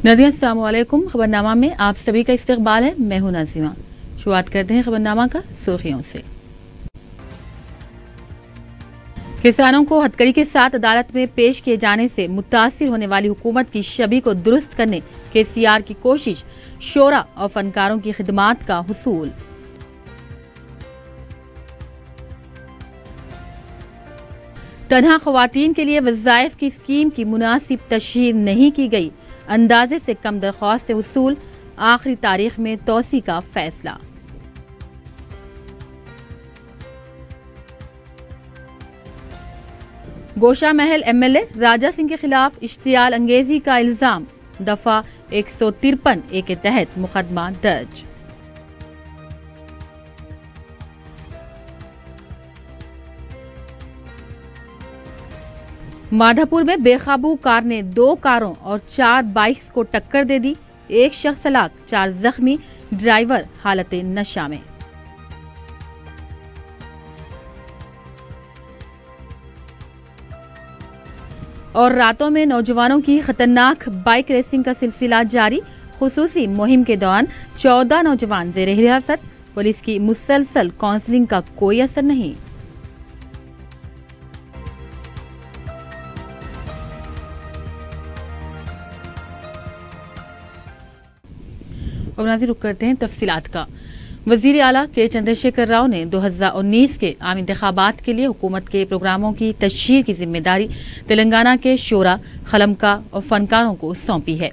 नाज़रीन अस्सलाम वालेकुम। खबरनामा में आप सभी का इस्तकबाल है। मैं हूं नाज़िमा। शुरुआत करते हैं खबरनामा का सुर्खियों से। किसानों को हथकड़ी के साथ अदालत में पेश किए जाने से मुतासिर होने वाली हुकूमत की छवि को दुरुस्त करने केसीआर की कोशिश, शोरा और फनकारों की खिदमात का हुसूल। तन्हा ख्वातीन के लिए वज़ाइफ की स्कीम की मुनासिब तशहीर नहीं की गई, अंदाजे से कम दरख्वास्त वसूल, आखिरी तारीख में तोसी का फैसला। गोशा महल एमएलए राजा सिंह के खिलाफ इश्तियाल अंगेजी का इल्जाम, दफा 153 ए के तहत मुकदमा दर्ज। माधापुर में बेकाबू कार ने 2 कारों और 4 बाइक्स को टक्कर दे दी, 1 शख्स हलाक, 4 जख्मी, ड्राइवर हालत नशा में। और रातों में नौजवानों की खतरनाक बाइक रेसिंग का सिलसिला जारी, खुसूसी मुहिम के दौरान 14 नौजवान जेर हिरासत, पुलिस की मुसलसल काउंसलिंग का कोई असर नहीं। अब नाज़रीन रुक करते हैं तफसीलात का। वज़ीर आला के चंद्रशेखर राव ने 2019 के आम इंतखाबात के लिए हुकूमत के प्रोग्रामों की तशहीर की जिम्मेदारी तेलंगाना के शोरा, खलमका और फनकारों को सौंपी है।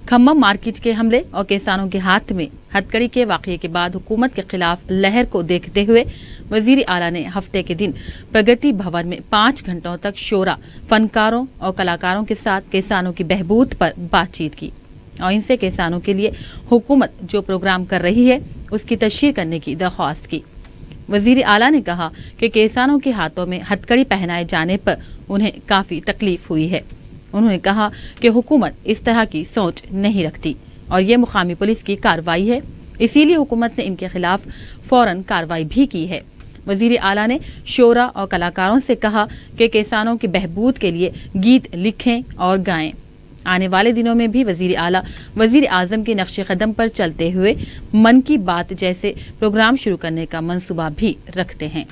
खम्मम मार्केट के हमले और किसानों के हाथ में हथकड़ी के वाक़ये के बाद हुकूमत के खिलाफ लहर को देखते हुए वज़ीर आला ने हफ्ते के दिन प्रगति भवन में 5 घंटों तक शोरा, फनकारों और कलाकारों के साथ किसानों की बहबूद पर बातचीत की और इनसे किसानों के लिए हुकूमत जो प्रोग्राम कर रही है उसकी तशहीर करने की दरख्वास्त की। वज़ीर आला ने कहा कि किसानों के हाथों में हथकड़ी पहनाए जाने पर उन्हें काफ़ी तकलीफ हुई है। उन्होंने कहा कि हुकूमत इस तरह की सोच नहीं रखती और ये मुकामी पुलिस की कार्रवाई है, इसीलिए हुकूमत ने इनके खिलाफ फौरन कार्रवाई भी की है। वज़ीर आला ने शोरा और कलाकारों से कहा कि किसानों की बहबूद के लिए गीत लिखें और गाएं। आने वाले दिनों में भी वज़ीर आला वज़ीर आज़म के नक्शे कदम पर चलते हुए मन की बात जैसे प्रोग्राम शुरू करने का मंसूबा भी रखते हैं।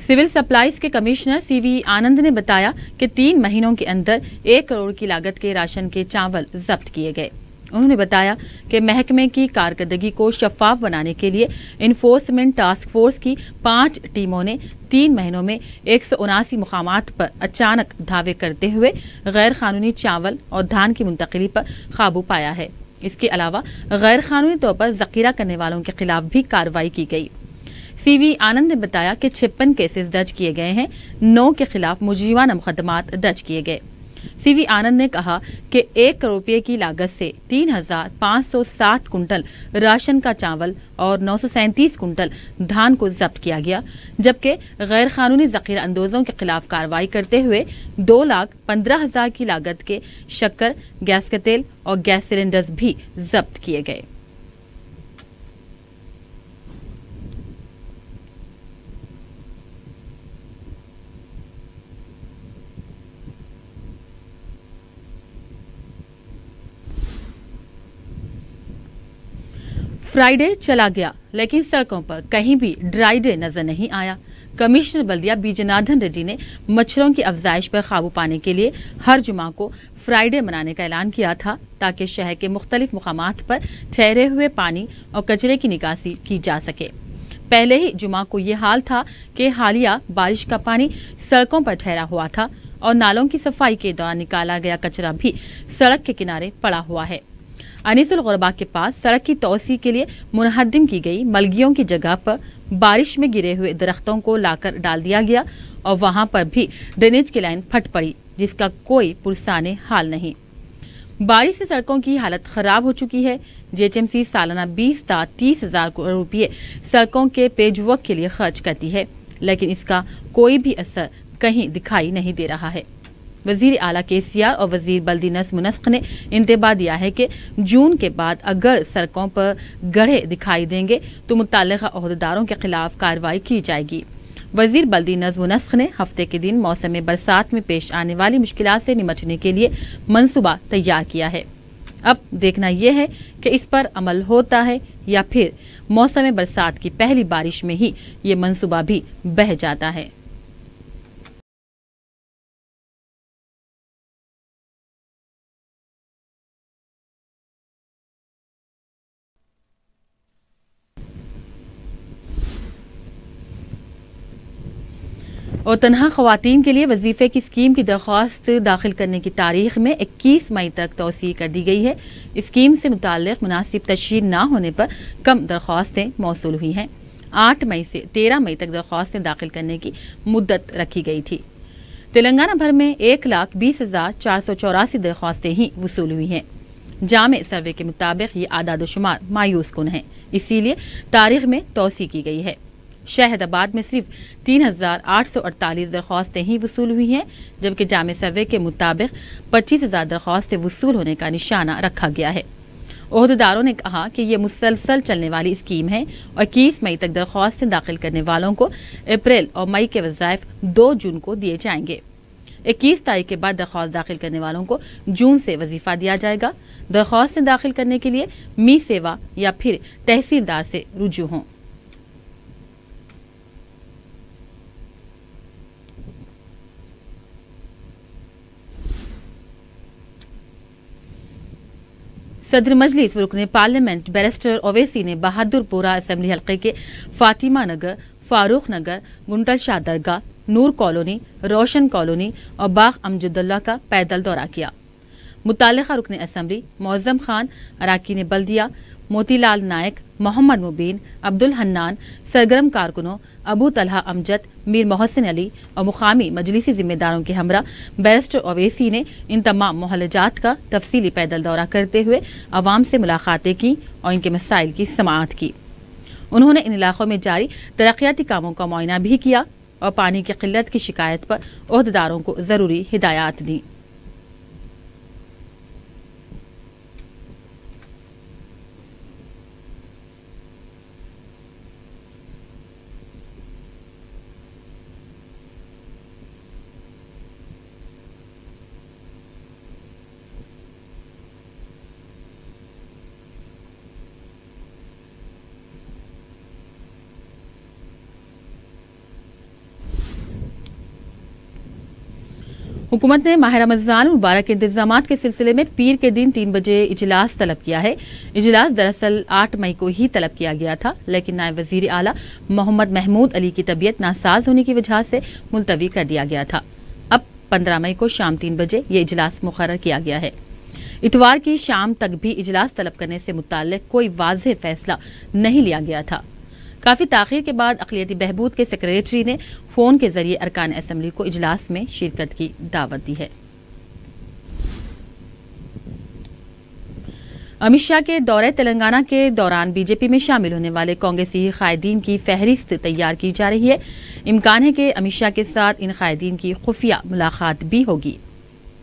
सिविल सप्लाईज के कमिश्नर सीवी आनंद ने बताया कि 3 महीनों के अंदर 1 करोड़ की लागत के राशन के चावल जब्त किए गए। उन्होंने बताया कि महकमे की कारकर्दगी को शफाफ बनाने के लिए इन्फोर्समेंट टास्क फोर्स की 5 टीमों ने 3 महीनों में 179 मुकामात पर अचानक धावे करते हुए गैर कानूनी चावल और धान की मुंतकिली पर काबू पाया है। इसके अलावा गैर कानूनी तौर पर जखीरा करने वालों के खिलाफ भी कार्रवाई की गई। सीवी आनंद ने बताया कि 56 केसेस दर्ज किए गए हैं, 9 के खिलाफ मुजरिमाना मुकदमात दर्ज किए गए। सीवी आनंद ने कहा कि 1 करोड़ रुपए की लागत से 3507 कुंटल राशन का चावल और 937 कुंटल धान को जब्त किया गया, जबकि गैर कानूनी जखीरा अंदोजों के खिलाफ कार्रवाई करते हुए 2,15,000 की लागत के शक्कर, गैस का तेल और गैस सिलेंडर्स भी जब्त किए गए। फ्राइडे चला गया लेकिन सड़कों पर कहीं भी ड्राई डे नजर नहीं आया। कमिश्नर बल्दिया बी जनार्दन रेड्डी ने मच्छरों की अफजाइश पर काबू पाने के लिए हर जुमा को फ्राइडे मनाने का ऐलान किया था ताकि शहर के मुख्तलिफ मुकामात पर ठहरे हुए पानी और कचरे की निकासी की जा सके। पहले ही जुमा को ये हाल था कि हालिया बारिश का पानी सड़कों पर ठहरा हुआ था और नालों की सफाई के दौरान निकाला गया कचरा भी सड़क के किनारे पड़ा हुआ है। अनीसुल गुरबा के पास सड़क की तोसी के लिए मुनहदिम की गई मलगियों की जगह पर बारिश में गिरे हुए दरख्तों को लाकर डाल दिया गया और वहां पर भी ड्रेनेज की लाइन फट पड़ी, जिसका कोई पुरसाने हाल नहीं। बारिश से सड़कों की हालत खराब हो चुकी है। जेएचएमसी सालाना 20 से 30 हजार करोड़ रुपये सड़कों के पेजवर्क के लिए खर्च करती है, लेकिन इसका कोई भी असर कहीं दिखाई नहीं दे रहा है। वजीर आला केसीआर और वजीर बल्दी नज़्म नस्क ने इंतबाह दिया है कि जून के बाद अगर सड़कों पर गड्ढे दिखाई देंगे तो मुतल्लिका ओहदेदारों के खिलाफ कार्रवाई की जाएगी। वजीर बल्दी नज़्म व नस्ख ने हफ्ते के दिन मौसम बरसात में पेश आने वाली मुश्किलात से निपटने के लिए मंसूबा तैयार किया है। अब देखना यह है कि इस पर अमल होता है या फिर मौसम बरसात की पहली बारिश में ही ये मंसूबा भी बह जाता है। और तनहा ख़वातीन के लिए वजीफ़े की स्कीम की दरख्वास्त दाखिल करने की तारीख में 21 मई तक तौसी कर दी गई है। स्कीम से मुताल्लिक़ मुनासिब तशहीर न होने पर कम दरख्वास्तें मौसूल हुई हैं। 8 मई से 13 मई तक दरख्वास्तें दाखिल करने की मुद्दत रखी गई थी। तेलंगाना भर में 1,20,484 दरख्वास्तें ही वसूल हुई हैं। जामे सर्वे के मुताबिक ये आदाद-ओ-शुमार मायूस कुन है, इसीलिए तारीख में तौसी की गई है। शहदाबाद में सिर्फ 3,848 दरख्वास्तें ही वसूल हुई हैं, जबकि जामे सर्वे के मुताबिक 25,000 दरख्वास्तें वसूल होने का निशाना रखा गया है। ओहदेदारों ने कहा कि ये मुसलसल चलने वाली स्कीम है और 21 मई तक दरख्वास्तें दाखिल करने वालों को अप्रैल और मई के वज़ाइफ 2 जून को दिए जाएंगे। 21 तारीख के बाद दरख्वास्त दाखिल करने वालों को जून से वजीफा दिया जाएगा। दरख्वास्तें दाखिल करने के लिए मी सेवा या फिर तहसीलदार से रुजू हों। सदर मजलिस व रुकने पार्लियामेंट बैरिस्टर ओवैसी ने बहादुरपुरा असेंबली हल्के के फातिमा नगर, फारूक नगर, गुंटल शाह दरगाह, नूर कॉलोनी, रोशन कॉलोनी और बाग अमजदुल्ला का पैदल दौरा किया। मुतालिका रुकने असेंबली मौजम खान, अराकीन बल्दिया, मोतीलाल नायक, मोहम्मद मुबीन, अब्दुल हन्नान, सरगर्म कारकुनों, अबू तलहा अमजद, मीर मोहसिन अली और मुकामी मजलिसी जिम्मेदारों के हमरा बैरिस्टर ओवैसी ने इन तमाम मोहल्लाजात का तफसीली पैदल दौरा करते हुए अवाम से मुलाकातें की और इनके मसाइल की समाअत की। उन्होंने इन इलाकों में जारी तरक्याती कामों का मुआयना भी किया और पानी की किल्लत की शिकायत पर ओहदेदारों को जरूरी हिदायत दी। हुकूमत ने माह रमज़ान मुबारक के इंतजामात के सिलसिले में पीर के दिन 3 बजे इजलास तलब किया है। इजलास दरअसल 8 मई को ही तलब किया गया था, लेकिन नायब वजीर आला मोहम्मद महमूद अली की तबीयत नासाज होने की वजह से मुलतवी कर दिया गया था। अब 15 मई को शाम 3 बजे ये इजलास मुकर्रर किया गया है। इतवार की शाम तक भी इजलास तलब करने से मुताल्लिक कोई वाज़ेह फैसला नहीं लिया गया था। काफी ताखीर के बाद अक़लियती बहबूद के सेक्रेटरी ने फोन के जरिए अरकान असेंबली को इजलास में शिरकत की दावत दी है। अमित शाह के दौरे तेलंगाना के दौरान बीजेपी में शामिल होने वाले कांग्रेसी कायदीन की फहरिस्त तैयार की जा रही है। इम्कान है कि अमित शाह के साथ इन कायदीन की खुफिया मुलाकात भी होगी।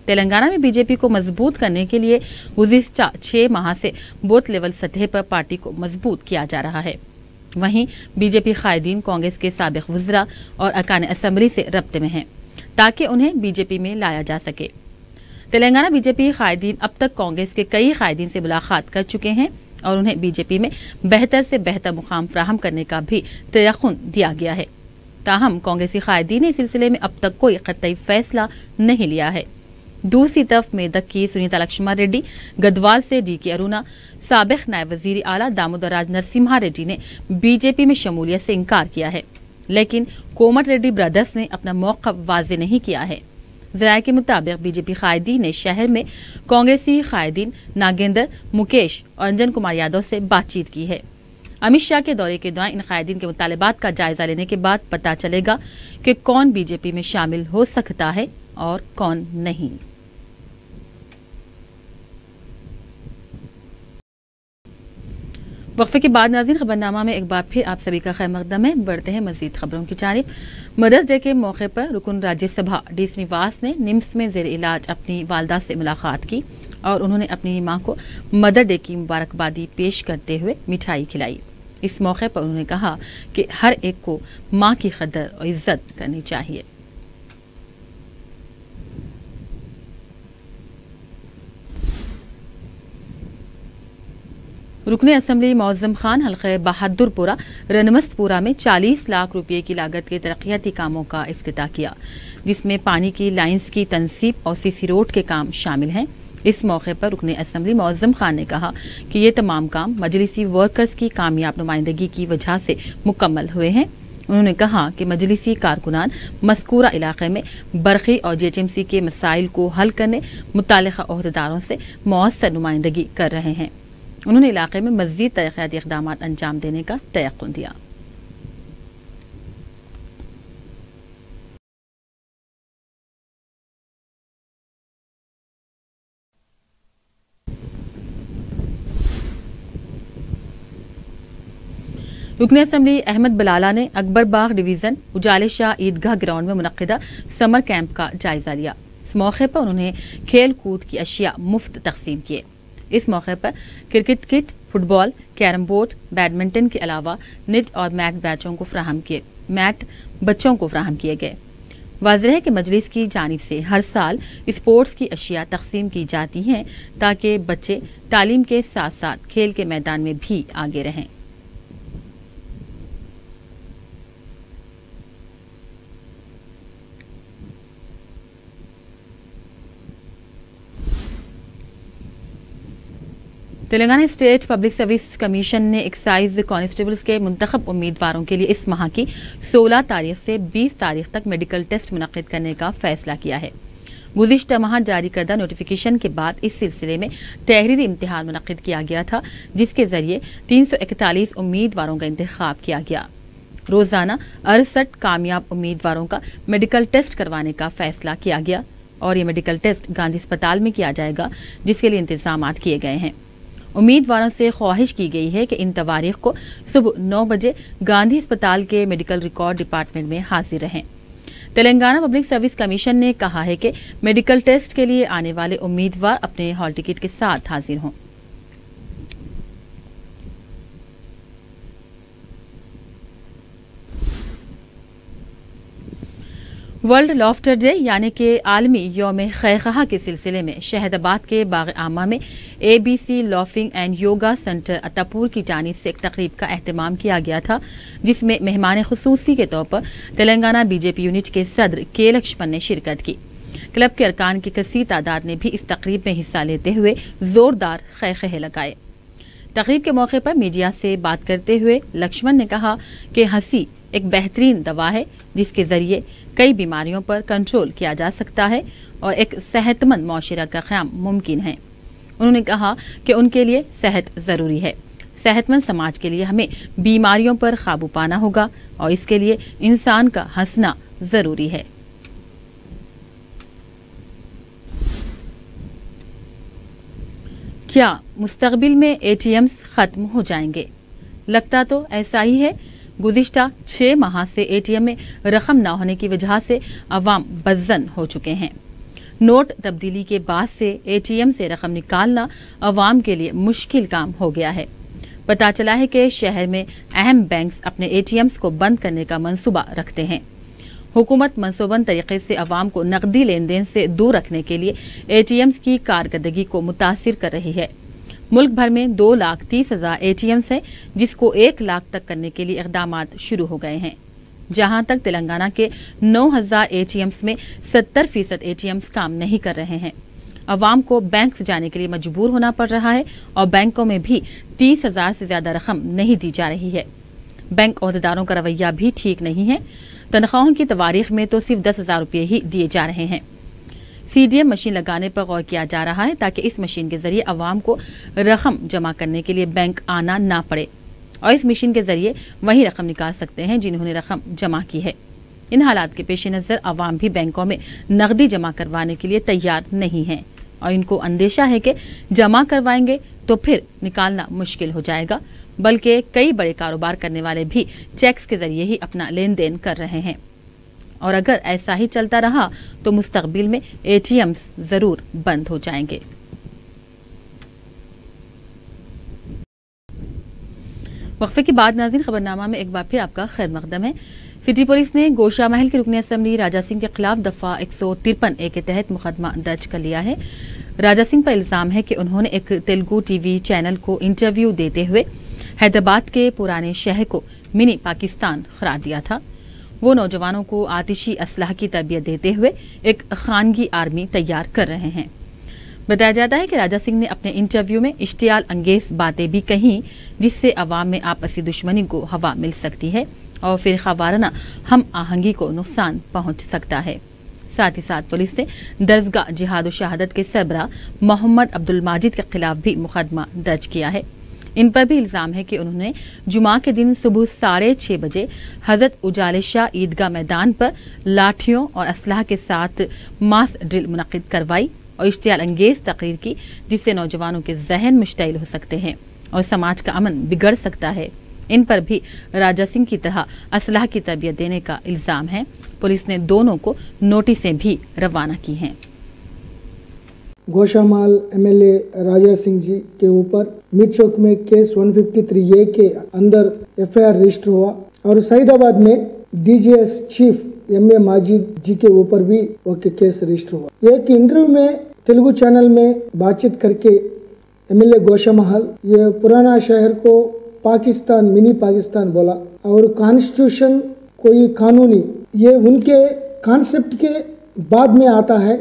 तेलंगाना में बीजेपी को मजबूत करने के लिए गुज़िश्ता 6 माह से बूथ लेवल सतह पर पार्टी को मजबूत किया जा रहा है। वहीं बीजेपी कायदीन कांग्रेस के साबिक वज़रा और अरकान असेंबली से रब्ते में हैं ताकि उन्हें बीजेपी में लाया जा सके। तेलंगाना बीजेपी कायदीन अब तक कांग्रेस के कई कायदीन से मुलाकात कर चुके हैं और उन्हें बीजेपी में बेहतर से बेहतर मुकाम फ्राहम करने का भी तयख्खुन दिया गया है। ताहम कांग्रेसी कायदीन ने इस सिलसिले में अब तक कोई क़तई फैसला नहीं लिया है। दूसरी तरफ मेदक की सुनीता लक्ष्मण रेड्डी, गदवाल से DK अरुणा, साबिक नायब वजीर आला दामोदर राज नरसिम्हा रेड्डी ने बीजेपी में शमूलियत से इनकार किया है, लेकिन कोमट रेड्डी ब्रदर्स ने अपना मौक़िफ़ वाज़ेह नहीं किया है। ज़राए के मुताबिक बीजेपी कायदीन ने शहर में कांग्रेसी कायदीन नागेंद्र, मुकेश और अंजन कुमार यादव से बातचीत की है। अमित शाह के दौरे के दौरान इन कायदीन के मुतालबात का जायजा लेने के बाद पता चलेगा कि कौन बीजेपी में शामिल हो सकता है और कौन नहीं। वक्फे के बाद नाज़रीन खबरनामा में एक बार फिर आप सभी का खैर मकदम है। बढ़ते हैं मजीद खबरों की जानिब। मदर्स डे के मौके पर रुकन राज्यसभा डी श्रीनिवास ने निम्स में ज़ेर इलाज अपनी वालदा से मुलाकात की और उन्होंने अपनी मां को मदर डे की मुबारकबादी पेश करते हुए मिठाई खिलाई। इस मौके पर उन्होंने कहा कि हर एक को मां की कदर और इज्जत करनी चाहिए। रुकने असम्बली मौज़म खान हल्के बहादुरपुरा रनमस्तपुरा में 40 लाख रुपए की लागत के तरक्याती कामों का इफ्तिताह किया, जिसमें पानी की लाइन्स की तनसीब और सीसी रोड के काम शामिल हैं। इस मौके पर रुकने असम्बली मौज़म खान ने कहा कि ये तमाम काम मजलिसी वर्कर्स की कामयाब नुमाइंदगी की वजह से मुकम्मल हुए हैं। उन्होंने कहा कि मजलिसी कारकुनान मज़कूरा इलाके में बरक़ी और JHMC के मसाइल को हल करने मुताल्लिक़ा ओहदेदारों से मौसर नुमाइंदगी कर रहे हैं। उन्होंने इलाके में मज़ीद तरक्याती इक़दाम अंजाम देने का तयक़्क़ुन दिया। रुकने असम्बली अहमद बलाला ने अकबर बाग डिवीज़न उजाले शाह ईदगाह ग्राउंड में मुनक़्क़िदा समर कैंप का जायजा लिया। इस मौके पर उन्होंने खेल कूद की अशिया मुफ्त तकसीम किए। इस मौके पर cricket kit, football, carrom board, badminton के अलावा नेट और मैट बच्चों को फराहम किए गए। वाज़ेह है कि मजलिस की जानिब से हर साल स्पोर्ट्स की अशिया तकसीम की जाती हैं ताकि बच्चे तालीम के साथ साथ खेल के मैदान में भी आगे रहें। Telangana state public service commission ने एक्साइज कांस्टेबल्स के मुंतखब उम्मीदवारों के लिए इस माह की 16 तारीख से 20 तारीख तक मेडिकल टेस्ट मुनक्किद करने का फैसला किया है। गुज़िश्ता माह जारी करदा नोटिफिकेशन के बाद इस सिलसिले में तहरीरी इम्तिहान मुनक्किद किया गया था, जिसके जरिए 341 उम्मीदवारों का इंतखाब किया गया। रोजाना 68 कामयाब उम्मीदवारों का मेडिकल टेस्ट करवाने का फैसला किया गया और ये मेडिकल टेस्ट गांधी अस्पताल में किया जाएगा, जिसके लिए इंतजाम किए गए हैं। उम्मीदवारों से ख्वाहिश की गई है कि इन तवारीख को सुबह 9 बजे गांधी अस्पताल के मेडिकल रिकॉर्ड डिपार्टमेंट में हाजिर रहें। तेलंगाना पब्लिक सर्विस कमीशन ने कहा है कि मेडिकल टेस्ट के लिए आने वाले उम्मीदवार अपने हॉल टिकट के साथ हाजिर हों। वर्ल्ड लॉफ्टर डे यानी कि आलमी यौम खैखहा के सिलसिले में शहदाबाद के बाग आमा में ABC laughing and yoga centre Attapur की जानिब से एक तकरीब का एहतमाम किया गया था, जिसमें मेहमान खुसूसी के तौर पर तेलंगाना BJP यूनिट के सदर के लक्ष्मण ने शिरकत की। क्लब के अरकान की कसीर तादाद ने भी इस तकरीब में हिस्सा लेते हुए जोरदार खैखे लगाए। तकरीब के मौके पर मीडिया से बात करते हुए लक्ष्मण ने कहा कि हंसी एक बेहतरीन दवा है, जिसके जरिए कई बीमारियों पर कंट्रोल किया जा सकता है और एक सेहतमंद माशरा का क़याम मुमकिन है। उन्होंने कहा कि उनके लिए सेहत ज़रूरी है। सेहतमंद समाज के लिए हमें बीमारियों पर काबू पाना होगा और इसके लिए इंसान का हंसना ज़रूरी है। क्या मुस्तकबिल में ATMs खत्म हो जाएंगे? लगता तो ऐसा ही है। गुज़िश्ता 6 माह से ATM में रकम न होने की वजह से अवाम बज़्ज़न हो चुके हैं। नोट तब्दीली के बाद से ATM से रकम निकालना अवाम के लिए मुश्किल काम हो गया है। पता चला है कि शहर में अहम बैंक्स अपने ATMs को बंद करने का मंसूबा रखते हैं। हुकूमत मंसूबबंद तरीके से अवाम को नकदी लेन देन से दूर रखने के लिए ATMs की कारकर्दगी को मुतासिर कर रही है। मुल्क भर में 2,30,000 ATMs हैं, जिसको 1 लाख तक करने के लिए इक़दामात शुरू हो गए हैं। जहां तक तेलंगाना के 9,000 ATMs में 70% ATMs काम नहीं कर रहे हैं। अवाम को बैंक से जाने के लिए मजबूर होना पड़ रहा है और बैंकों में भी 30,000 से ज्यादा रकम नहीं दी जा रही है। बैंक ओहदेदारों का रवैया भी ठीक नहीं है। तनख्वाहों की तवारीख में तो सिर्फ 10,000 रुपये ही दिए जा रहे हैं। CDM मशीन लगाने पर गौर किया जा रहा है ताकि इस मशीन के जरिए अवाम को रकम जमा करने के लिए बैंक आना ना पड़े और इस मशीन के जरिए वही रकम निकाल सकते हैं जिन्होंने रकम जमा की है। इन हालात के पेश नज़र अवाम भी बैंकों में नकदी जमा करवाने के लिए तैयार नहीं है और इनको अंदेशा है कि जमा करवाएंगे तो फिर निकालना मुश्किल हो जाएगा, बल्कि कई बड़े कारोबार करने वाले भी चेक्स के जरिए ही अपना लेन देन कर रहे हैं और अगर ऐसा ही चलता रहा तो मुस्तकबिल में ATMs जरूर बंद हो जाएंगे। वक्फे के बाद नाज़रीन खबरनामा में एक बार फिर आपका खैर मकदम है। सिटी पुलिस ने गोशा महल के रुकन असम्बली राजा सिंह के खिलाफ दफा 153A के तहत मुकदमा दर्ज कर लिया है। राजा सिंह पर इल्जाम है कि उन्होंने एक तेलुगु टीवी चैनल को इंटरव्यू देते हुए हैदराबाद के पुराने शहर को मिनी पाकिस्तान करार दिया था। वो नौजवानों को आतिशी असलाह की तरबियत देते हुए एक खानगी आर्मी तैयार कर रहे हैं। बताया जाता है कि राजा सिंह ने अपने इंटरव्यू में इश्तियाल अंगेज बातें भी कहीं, जिससे अवाम में आपसी दुश्मनी को हवा मिल सकती है और फिर खवाराना हम आहंगी को नुकसान पहुंच सकता है। साथ ही साथ पुलिस ने दरसगाह जिहाद शहादत के सरबराह मोहम्मद अब्दुल माजिद के खिलाफ भी मुकदमा दर्ज किया है। इन पर भी इल्जाम है कि उन्होंने जुमा के दिन सुबह 6:30 बजे हजरत उजाले शाह ईदगाह मैदान पर लाठियों और असलाह के साथ मास ड्रिल मुनक्किद करवाई और इश्तियाल अंगेज तकरीर की, जिससे नौजवानों के जहन मुश्तइल हो सकते हैं और समाज का अमन बिगड़ सकता है। इन पर भी राजा सिंह की तरह असलाह की तरबियत देने का इल्जाम है। पुलिस ने दोनों को नोटिसें भी रवाना की हैं। गोशा महल MLA राजा सिंह जी के ऊपर मिड चौक में केस 153A के अंदर FIR रजिस्टर हुआ और सईदाबाद में DGS चीफ MA माजिद जी के ऊपर भी केस रजिस्टर हुआ। एक इंटरव्यू में तेलुगु चैनल में बातचीत करके MLA गोशा महल ये पुराना शहर को पाकिस्तान मिनी पाकिस्तान बोला और कॉन्स्टिट्यूशन कोई कानूनी ये उनके कॉन्सेप्ट के बाद में आता है।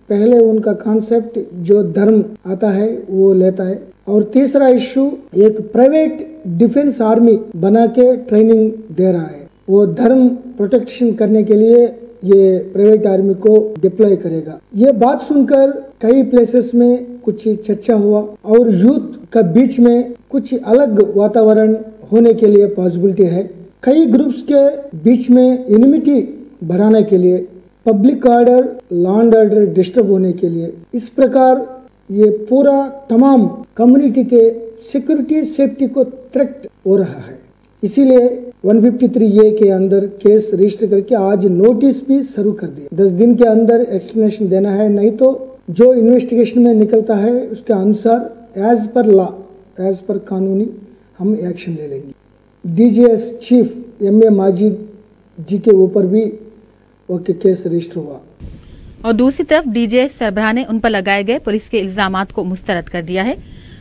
पहले उनका कॉन्सेप्ट जो धर्म आता है वो लेता है। और तीसरा इश्यू एक प्राइवेट डिफेंस आर्मी बना के ट्रेनिंग दे रहा है। वो धर्म प्रोटेक्शन करने के लिए ये प्राइवेट आर्मी को डिप्लॉय करेगा। ये बात सुनकर कई प्लेसेस में कुछ चर्चा हुआ और यूथ का बीच में कुछ अलग वातावरण होने के लिए पॉसिबिलिटी है। कई ग्रुप्स के बीच में इनमिटी बढ़ाने के लिए, public order law and order disturb होने के लिए, इस प्रकार ये पूरा तमाम कम्युनिटी के सिक्योरिटी सेफ्टी को थ्रेट हो रहा है। इसीलिए 153A के अंदर केस रजिस्टर करके आज नोटिस भी शुरू कर दिया। 10 दिन के अंदर एक्सप्लेनेशन देना है, नहीं तो जो इन्वेस्टिगेशन में निकलता है उसके अनुसार as per law, as per कानूनी हम एक्शन ले लेंगे। DGS चीफ MA माजिद जी के ऊपर भी केस रजिस्टर हुआ। और दूसरी तरफ DGS सरबराह ने उन पर लगाए गए पुलिस के इल्जामात को मुस्तरद कर दिया है।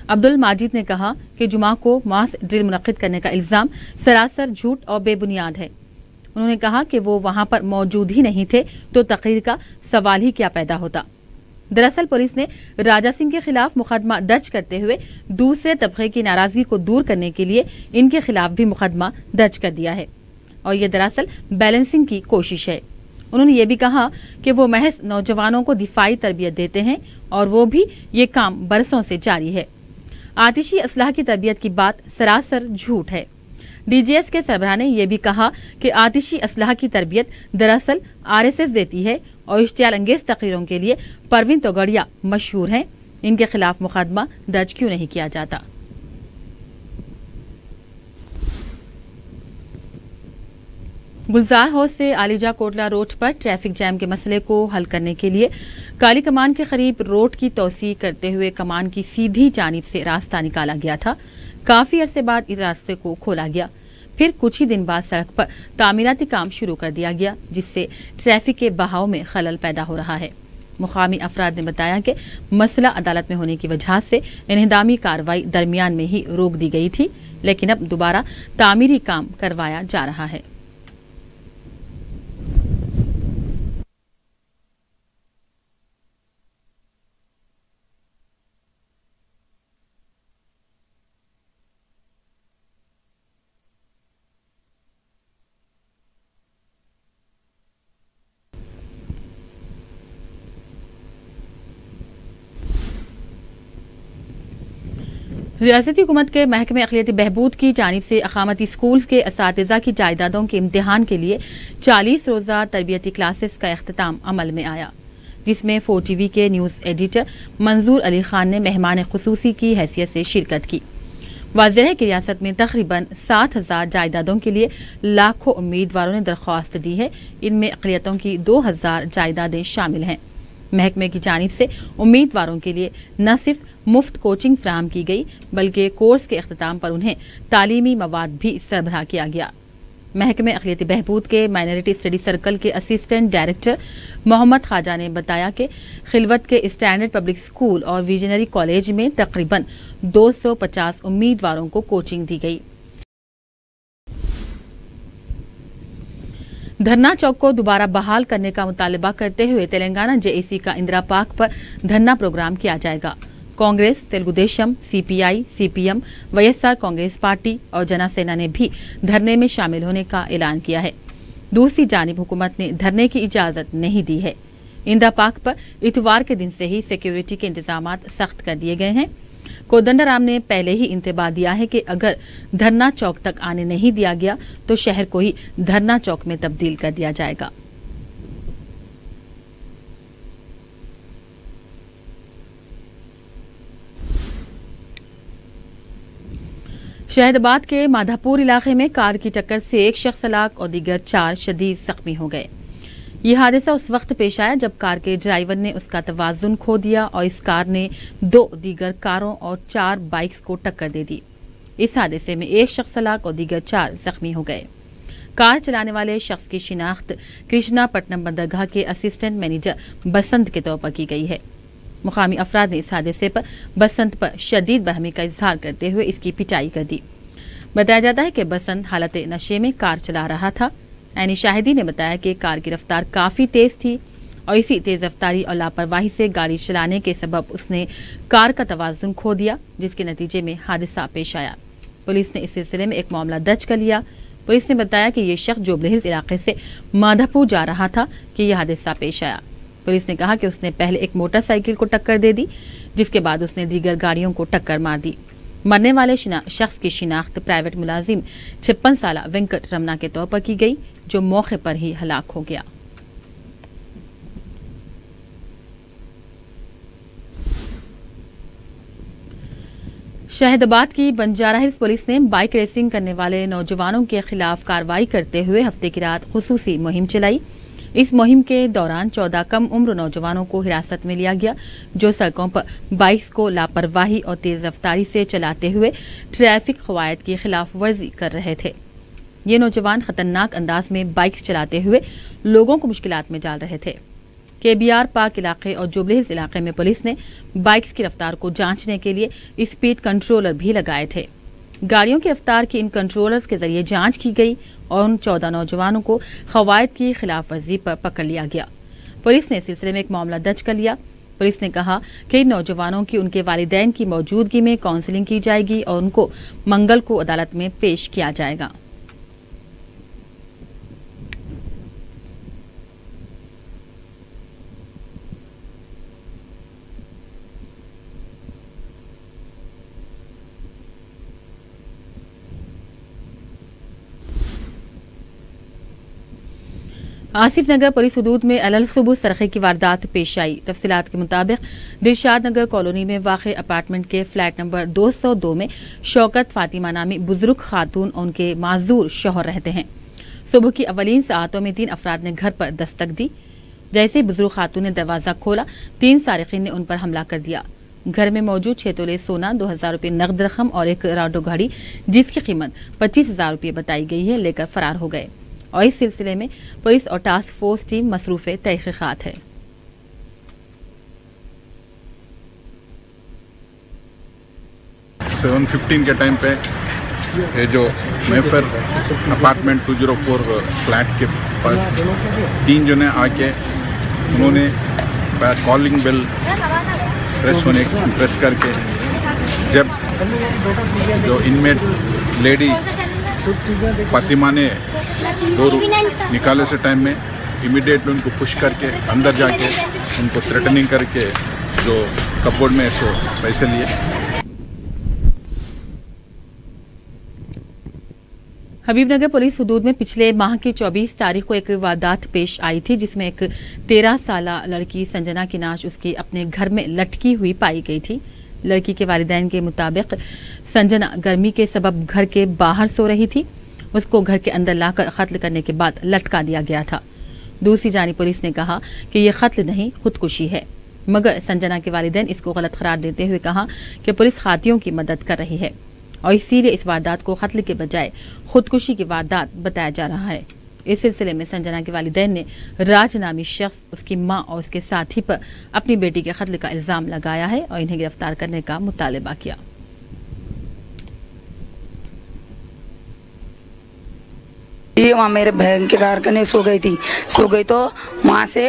अब्दुल माजिद ने कहा कि जुमा को मास ड्रिल मुनक्किद करने का इल्जाम सरासर झूठ और बेबुनियाद है। उन्होंने कहा कि वो वहां पर मौजूद ही नहीं थे तो तकरीर का सवाल ही क्या पैदा होता। दरअसल पुलिस ने राजा सिंह के खिलाफ मुकदमा दर्ज करते हुए दूसरे तबके की नाराजगी को दूर करने के लिए इनके खिलाफ भी मुकदमा दर्ज कर दिया है और ये दरअसल बैलेंसिंग की कोशिश है। उन्होंने ये भी कहा कि वो महज नौजवानों को दिफाई तरबियत देते हैं और वो भी ये काम बरसों से जारी है। आतिशी असलाह की तरबियत की बात सरासर झूठ है। DGS के सरबराह ने यह भी कहा कि आतिशी असलाह की तरबियत दरअसल RSS देती है और इश्तियाल अंगेज तकरीरों के लिए परवीन तोगड़िया मशहूर हैं। इनके खिलाफ मुकदमा दर्ज क्यों नहीं किया जाता? गुलजार हाउस से आलिजा कोटला रोड पर ट्रैफिक जैम के मसले को हल करने के लिए काली कमान के करीब रोड की तोसी करते हुए कमान की सीधी जानिब से रास्ता निकाला गया था। काफी अरसे बाद इस रास्ते को खोला गया। फिर कुछ ही दिन बाद सड़क पर तामीराती काम शुरू कर दिया गया, जिससे ट्रैफिक के बहाव में खलल पैदा हो रहा है। मुकामी अफराद ने बताया कि मसला अदालत में होने की वजह से इन्हदामी कार्रवाई दरमियान में ही रोक दी गई थी, लेकिन अब दोबारा तामीरी काम करवाया जा रहा है। रियासती हुकूमत के महकमे अक़लियती बहबूद की जानिब से अक़ामती स्कूल के असातिज़ा की जायदादों के इम्तिहान के लिए 40 रोज़ा तरबियती क्लासेस का अख्तिताम अमल में आया, जिसमें 4TV के न्यूज़ एडिटर मंजूर अली खान ने मेहमान खुसूसी की हैसियत से शिरकत की। वाज़ेह है कि रियासत में तकरीबन 7,000 जायदादों के लिए लाखों उम्मीदवारों ने दरख्वास्त दी है। इनमें अक़लियतों की 2,000 जायदादें शामिल हैं। महकमे की जानिब से उम्मीदवारों के लिए न सिर्फ मुफ्त कोचिंग फराहम की गई बल्कि कोर्स के अख्ताम पर उन्हें तालीमी मवाद भी सरबराह किया गया। महकमे अक़लियती बहबूद के माइनॉरिटी स्टडी सर्कल के असिस्टेंट डायरेक्टर मोहम्मद ख्वाजा ने बताया कि खिलवत के स्टैंडर्ड पब्लिक स्कूल और विजनरी कॉलेज में तकरीबन 250 उम्मीदवारों को कोचिंग दी गई। धरना चौक को दोबारा बहाल करने का मुतालबा करते हुए तेलंगाना जेएसी का इंदिरा पार्क पर धरना प्रोग्राम किया जाएगा। Congress, Telugu Desam, CPI, CPM, YSR Congress party और जनसेना ने भी धरने में शामिल होने का ऐलान किया है। दूसरी जानिब हुकूमत ने धरने की इजाजत नहीं दी है। इंदिरा पार्क पर इतवार के दिन से ही सिक्योरिटी के इंतजाम सख्त कर दिए गए हैं। कोदंडाराम ने पहले ही इंतबाह दिया है कि अगर धरना चौक तक आने नहीं दिया गया तो शहर को ही धरना चौक में तब्दील कर दिया जाएगा। शहदाबाद के माधापुर इलाके में कार की टक्कर से एक शख्स हलाक और दीगर 4 शदीद जख्मी हो गए। ये हादसा उस वक्त पेश आया जब कार के ड्राइवर ने उसका तवाजुन खो दिया और इस कार ने 2 दीगर कारों और 4 बाइक्स को टक्कर दे दी। इस हादसे में एक शख्स हलाक और दीगर 4 जख्मी हो गए। कार चलाने वाले शख्स की शिनाख्त कृष्णापट्टनम बंदरगाह के असिस्टेंट मैनेजर बसंत के तौर पर की गई है। मुकामी अफराद ने इस हादसे पर बसंत पर शदीद बहमी का इजहार करते हुए इसकी पिटाई कर दी। बताया जाता है कि बसंत हालत नशे में कार चला रहा था। ऐनी शाहिदी ने बताया कि कार की रफ्तार काफी तेज थी और इसी तेज रफ्तारी और लापरवाही से गाड़ी चलाने के सबब उसने कार का तवाजुन खो दिया, जिसके नतीजे में हादसा पेश आया। पुलिस ने इस सिलसिले में एक मामला दर्ज कर लिया। पुलिस ने बताया कि ये शख्स जुबली हिल्स इलाके से माधापुर जा रहा था कि यह हादसा पेश आया। पुलिस ने कहा कि उसने पहले एक मोटरसाइकिल को टक्कर दे दी, जिसके बाद उसने दीगर गाड़ियों को टक्कर मार दी। मरने वाले शख्स की शिनाख्त प्राइवेट मुलाजिम 56 साला वेंकट रमना के तौर पर की गई, जो मौके पर ही हलाक हो गया। शहदाबाद की बंजारा हिल्स पुलिस ने बाइक रेसिंग करने वाले नौजवानों के खिलाफ कार्रवाई करते हुए हफ्ते की रात खुसूसी मुहिम चलाई। इस मुहिम के दौरान 14 कम उम्र नौजवानों को हिरासत में लिया गया, जो सड़कों पर बाइक्स को लापरवाही और तेज रफ्तारी से चलाते हुए ट्रैफिक कवायद की खिलाफ वर्जी कर रहे थे। ये नौजवान खतरनाक अंदाज में बाइक्स चलाते हुए लोगों को मुश्किलात में डाल रहे थे। केबीआर पार्क इलाके और जुबली हिल्स इलाके में पुलिस ने बाइक्स की रफ्तार को जांचने के लिए स्पीड कंट्रोलर भी लगाए थे। गाड़ियों की रफ्तार की इन कंट्रोलर्स के जरिए जांच की गई और उन 14 नौजवानों को कवायद की खिलाफ वर्जी पर पकड़ लिया गया। पुलिस ने इस सिलसिले में एक मामला दर्ज कर लिया। पुलिस ने कहा कि इन नौजवानों की उनके वालिदैन की मौजूदगी में काउंसलिंग की जाएगी और उनको मंगल को अदालत में पेश किया जाएगा। आसिफ नगर पुलिस हदूद में अलल सुबह सरखे की वारदात पेश आई। तफसीलात के मुताबिक दिलशाद नगर कॉलोनी में वाक़े अपार्टमेंट के फ्लैट नंबर 202 में शौकत फातिमा नामी बुजुर्ग खातून और उनके माजूर शौहर रहते हैं। सुबह की अवलीन सातों में 3 अफराद ने घर पर दस्तक दी। जैसे ही बुजुर्ग खातून ने दरवाजा खोला, 3 सारिकीन ने उन पर हमला कर दिया। घर में मौजूद 6 तोले सोना, 2000 रुपये नकद रकम और एक राडो घड़ी, जिसकी कीमत 25,000 रुपये बताई गई है, लेकर फरार हो गए। और इस सिलसिले में पुलिस और टास्क फोर्स टीम मसरूफ तहकीकात है। सेवन 15 के टाइम पे ये जो मेफर अपार्टमेंट 204 फ्लैट के पास 3 जने आके उन्होंने कॉलिंग बेल प्रेस करके जब जो इनमेट लेडी फातिमा ने डोर निकाले से टाइम में इमीडिएटली उनको पुश करके अंदर जाके उनको थ्रेटनिंग करके जो कपबोर्ड में सो पैसे लिए। हबीबनगर पुलिस हदूद में पिछले माह की 24 तारीख को एक वारदात पेश आई थी, जिसमें एक 13 साला लड़की संजना की नाश उसके अपने घर में लटकी हुई पाई गई थी। लड़की के वालिदैन के मुताबिक संजना गर्मी के सबब घर के बाहर सो रही थी। उसको घर के अंदर लाकर कत्ल करने के बाद लटका दिया गया था। दूसरी जानिब पुलिस ने कहा कि यह कत्ल नहीं, खुदकुशी है, मगर संजना के वालिदैन इसको गलत करार देते हुए कहा कि पुलिस खातियों की मदद कर रही है और इसीलिए इस वारदात को कत्ल के बजाय खुदकुशी की वारदात बताया जा रहा है। इस सिलसिले में संजना के वालिदैन ने राज नामी शख्स, उसकी मां और उसके साथी पर अपनी बेटी के कत्ल का इल्जाम लगाया है और इन्हें गिरफ्तार करने का मुतालबा किया। वहाँ मेरे बहन के कारखाने सो गई तो वहाँ से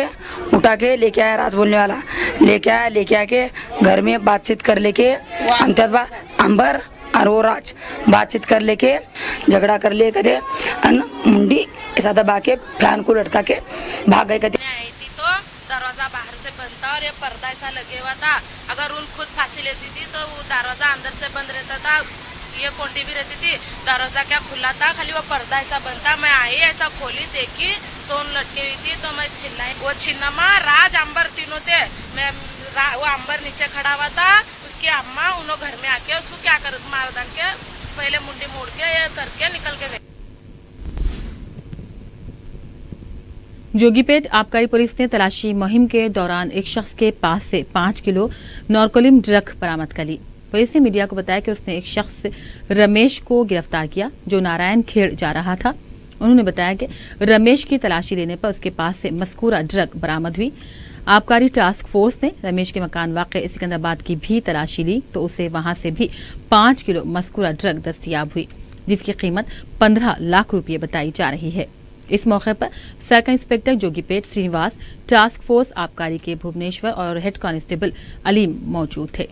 उठा के लेके आया, राज बोलने वाला लेके आके घर में बातचीत कर लेके अंबर और वो राज बातचीत कर लेके झगड़ा कर लिए कदे मुंडी ऐसा दबा के फैन को लटका के भाग गए। कदे आई थी तो दरवाजा बाहर से बंद था और ये पर्दा ऐसा लगे हुआ था। अगर उन खुद फांसी लेती थी तो वो दरवाजा अंदर से बंद रहता था, ये कोंडी भी रहती थी, दरवाजा क्या खुला था, खाली वो पर्दा ऐसा बंद था। मैं आई ऐसा खोली, देखी तो उन लटकी हुई थी, तो मैं चिल्लाई। वो छिन्नमा राज अंबर तीनों थे। वो अंबर नीचे खड़ा हुआ था, उसकी अम्मा उन्हों घर में आके उसको क्या कर मार डाल के पहले मुंडी मोड़ के ये करके निकल के गए। जोगीपेट आबकारी पुलिस ने तलाशी मुहिम के दौरान एक शख्स के पास से 5 किलो नॉर्कोलिम ड्रग बरामद कर ली। पुलिस ने मीडिया को बताया कि उसने एक शख्स रमेश को गिरफ्तार किया जो नारायण खेड़ जा रहा था। उन्होंने बताया कि रमेश की तलाशी लेने पर उसके पास से मस्कूरा ड्रग बरामद हुई। आबकारी टास्क फोर्स ने रमेश के मकान वाक़े सिकंदराबाद की भी तलाशी ली तो उसे वहां से भी 5 किलो मस्कूरा ड्रग दस्तियाब हुई, जिसकी कीमत 15 लाख रुपये बताई जा रही है। इस मौके पर circle inspector Jogipet Srinivas, task force आबकारी के भुवनेश्वर और हेड कांस्टेबल अलीम मौजूद थे।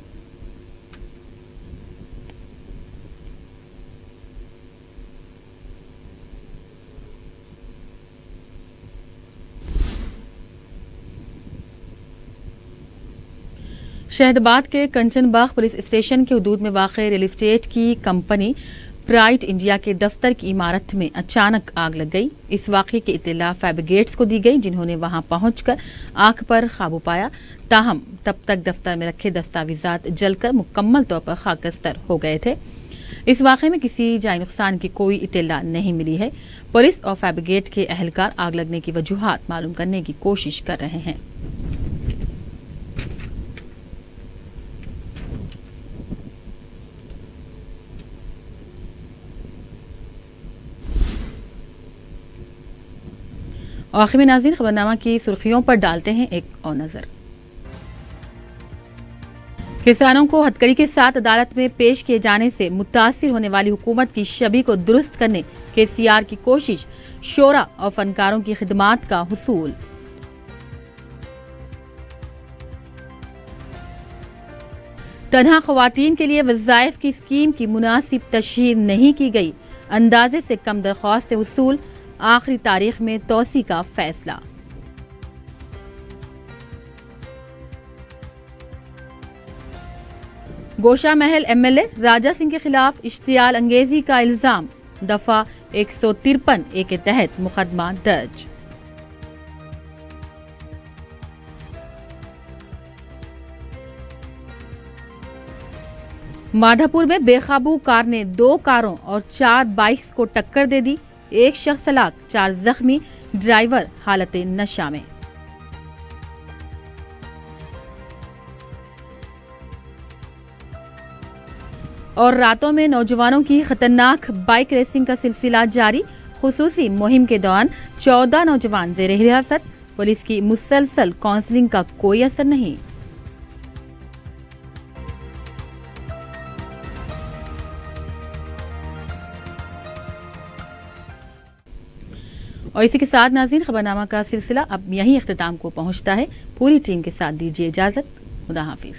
शहदाबाद के कंचनबाग पुलिस स्टेशन के हदूद में वाक़े रियल एस्टेट की कंपनी प्राइड इंडिया के दफ्तर की इमारत में अचानक आग लग गई। इस वाक़े की इत्तला फायर ब्रिगेड्स को दी गई, जिन्होंने वहां पहुंचकर आग पर काबू पाया। ताहम तब तक दफ्तर में रखे दस्तावेजात जलकर मुकम्मल तौर पर खाकस्तर हो गए थे। इस वाक़े में किसी जानी नुकसान की कोई इत्तला नहीं मिली है। पुलिस और फायर ब्रिगेड के अहलकार आग लगने की वजूहात मालूम करने की कोशिश कर रहे हैं। आखिर में नाज़रीन खबरनामा की सुर्खियों पर डालते हैं एक और नजर। किसानों को हथकड़ी के साथ अदालत में पेश किए जाने से मुतासिर होने वाली हुकूमत की छवि को दुरुस्त करने KCR की कोशिश, शोरा और फनकारों की खिदमात का हुसूल। तन्हा ख्वातीन के लिए वज़ाइफ की स्कीम की मुनासिब तशहीर नहीं की गई, अंदाजे से कम दरख्वास्त वसूल, आखिरी तारीख में तोसी का फैसला। गोशा महल MLA राजा सिंह के खिलाफ इश्तियाल अंगेजी का इल्जाम, दफा 153A के तहत मुकदमा दर्ज। माधापुर में बेकाबू कार ने 2 कारों और 4 बाइक्स को टक्कर दे दी, एक शख्स हलाक, 4 जख्मी, ड्राइवर हालत नशा में। और रातों में नौजवानों की खतरनाक बाइक रेसिंग का सिलसिला जारी, खुसूसी मुहिम के दौरान 14 नौजवान जेर हिरासत, पुलिस की मुसलसल काउंसलिंग का कोई असर नहीं। और इसी के साथ नाज़रीन खबरनामा का सिलसिला अब यहीं इख्तिताम को पहुंचता है। पूरी टीम के साथ दीजिए इजाजत। खुदा हाफिज।